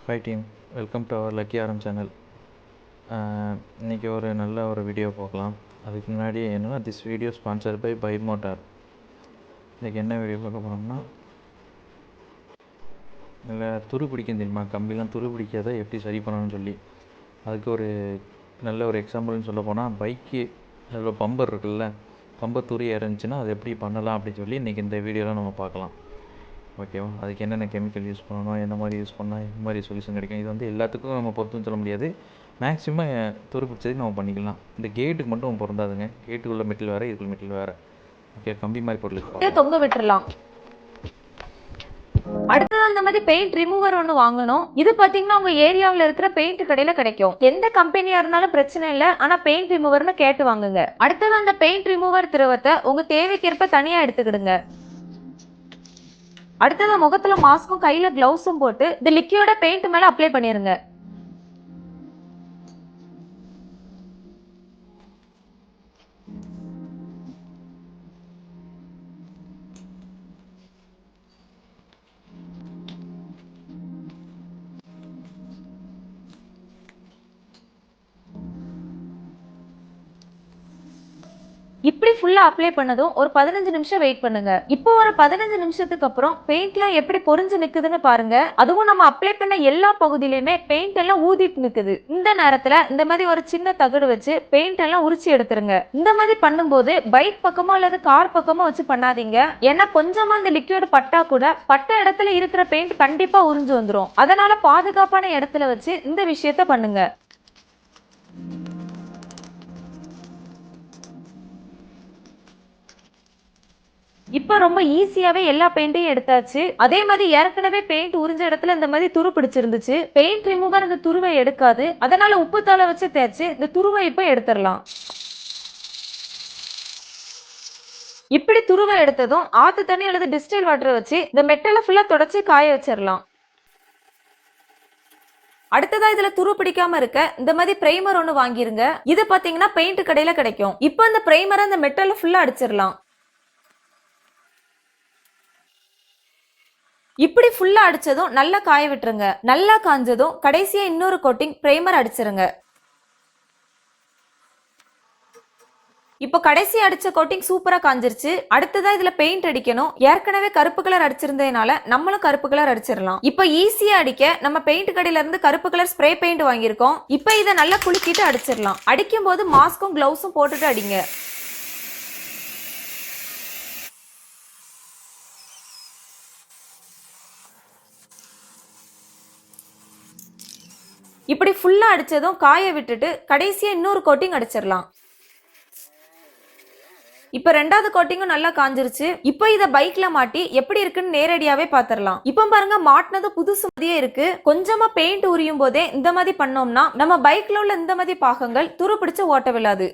Hi team, welcome to our lucky ஆரம் channel. இன்றைக்கி ஒரு நல்ல ஒரு வீடியோ பார்க்கலாம். அதுக்கு முன்னாடி என்னென்னா, this video sponsor by motor. இன்றைக்கி என்ன வீடியோ பார்க்க போகிறோம்னா, இல்லை துரு பிடிக்கும் தெரியுமா, கம்பிலாம் துரு பிடிக்காத எப்படி சரி பண்ணணும்னு சொல்லி, அதுக்கு ஒரு நல்ல ஒரு எக்ஸாம்பிள்னு சொல்ல போனால், பைக்கு அதில் பம்பர் இருக்குல்ல, பம்பர் துரு இறந்துச்சுன்னா அது எப்படி பண்ணலாம் அப்படின்னு சொல்லி இன்றைக்கி இந்த வீடியோவில் நம்ம பார்க்கலாம். ஓகேவா? அதுக்கு என்னென்ன கெமிக்கல் யூஸ் பண்ணணும், என்ன மாதிரி யூஸ் பண்ணால் இந்த மாதிரி சொல்யூஷன் கிடைக்கும். இது வந்து எல்லாத்துக்கும் நம்ம பொறுத்துன்னு சொல்ல முடியாது. மேக்ஸிமம் துரு பிடிச்சதுக்கு நம்ம பண்ணிக்கலாம். இந்த கேட்டுக்கு மட்டும் பொருந்தாதுங்க. கேட்டுக்குள்ள மெட்டல் வேறு, இதுக்குள்ள மெட்டல் வேறு. ஓகே, கம்பி மாதிரி பொருளுக்கு தொங்க விட்டுறலாம். அடுத்தது அந்த மாதிரி பெயிண்ட் ரிமூவர் ஒன்று வாங்கணும். இது பாத்தீங்கன்னா உங்க ஏரியாவில் இருக்கிற பெயிண்ட் கடையில கிடைக்கும். எந்த கம்பெனியா இருந்தாலும் பிரச்சனை இல்லை, ஆனா பெயிண்ட் ரிமூவர்னு கேட்டு வாங்குங்க. அடுத்தது அந்த பெயிண்ட் ரிமூவர் திரவத்தை உங்க தேவைக்கேற்ப தனியா எடுத்துக்கிடுங்க. அடுத்தது முகத்துல மாஸ்க்கும் கையில கிளவுஸும் போட்டு இந்த லிக்விட பெயிண்ட் மேல அப்ளை பண்ணிருங்க. இப்படி ஃபுல்லா அப்ளை பண்ணதும் ஒரு 15 நிமிஷம் வெயிட் பண்ணுங்க. இப்போ ஒரு 15 நிமிஷத்துக்கு அப்புறம் பெயிண்ட்லாம் எப்படி பொறிஞ்சு நிக்குதுன்னு பாருங்க. அதுவும் நம்ம அப்ளை பண்ண எல்லா பகுதியிலுமே பெயிண்ட் எல்லாம் ஊதிட்டு நிக்குது. இந்த நேரத்துல இந்த மாதிரி ஒரு சின்ன தகடு வச்சு பெயிண்ட் எல்லாம் உரிச்சு எடுத்துருங்க. இந்த மாதிரி பண்ணும்போது பைக் பக்கமோ அல்லது கார் பக்கமோ வச்சு பண்ணாதீங்க. ஏன்னா கொஞ்சமா இந்த லிக்விட் பட்டா கூட பட்ட இடத்துல இருக்கிற பெயிண்ட் கண்டிப்பா உறிஞ்சு வந்துடும். அதனால பாதுகாப்பான இடத்துல வச்சு இந்த விஷயத்த பண்ணுங்க. இப்ப ரொம்ப ஈஸியாவே எல்லா பெயிண்டையும் எடுத்தாச்சு. அதே மாதிரி ஏற்கனவே பெயிண்ட் உறிஞ்ச இடத்துல இந்த மாதிரி துரு பிடிச்சிருந்துச்சு. பெயிண்ட் ரிமூவர் இந்த துருவை எடுக்காது. அதனால உப்பு தலை வச்சு தேய்ச்சு இந்த துருவை இப்ப எடுத்துடலாம். இப்படி துருவை எடுத்ததும் ஆத்து தண்ணி அல்லது டிஸ்டில் வாட்டர் வச்சு இந்த மெட்டலை ஃபுல்லா தொடச்சி காய வச்சிடலாம். அடுத்ததா இதுல துரு பிடிக்காம இருக்க இந்த மாதிரி பிரைமர் ஒண்ணு வாங்கிருங்க. இது பாத்தீங்கன்னா பெயிண்ட் கடையில கிடைக்கும். இப்ப இந்த பிரைமரை இந்த மெட்டலை ஃபுல்லா அடிச்சிடலாம். இப்படி ஃபுல்லா அடிச்சதும் நல்லா காய விட்டுருங்க. நல்லா காஞ்சதும் கடைசியா இன்னொரு கோட்டிங் பிரைமர் அடிச்சிருங்க. இப்போ கடைசி அடிச்ச கோட்டிங் சூப்பரா காஞ்சிருச்சு. அடுத்ததா இதுல பெயிண்ட் அடிக்கணும். ஏற்கனவே கருப்பு கலர் அடிச்சிருந்ததுனால நம்மளும் கருப்பு கலர் அடிச்சிடலாம். இப்போ ஈஸியா அடிக்க நம்ம பெயிண்ட் கடையில இருந்து கருப்பு கலர் ஸ்ப்ரே பெயிண்ட் வாங்கியிருக்கோம். இப்போ இதை நல்லா குலுக்கிட்டு அடிச்சிடலாம். அடிக்கும் போது மாஸ்க்கும் கிளவுஸும் போட்டுட்டு அடிங்க. இப்படி ஃபுல்லா அடிச்சதும் காய விட்டுட்டு கடைசியா இன்னொரு கோட்டிங் அடிச்சிடலாம். இப்ப ரெண்டாவது கோட்டிங்கும் நல்லா காஞ்சிருச்சு. இப்போ இத பைக்ல மாட்டி எப்படி இருக்குன்னு நேரடியாவே பாத்திரலாம். இப்ப பாருங்க, மாட்டினது புதுசு மாதிரியே இருக்கு. கொஞ்சமா பெயிண்ட் உரியும் போதே இந்த மாதிரி பண்ணோம்னா நம்ம பைக்ல உள்ள இந்த மாதிரி பாகங்கள் துரு பிடிச்சு ஓட்ட விழாது.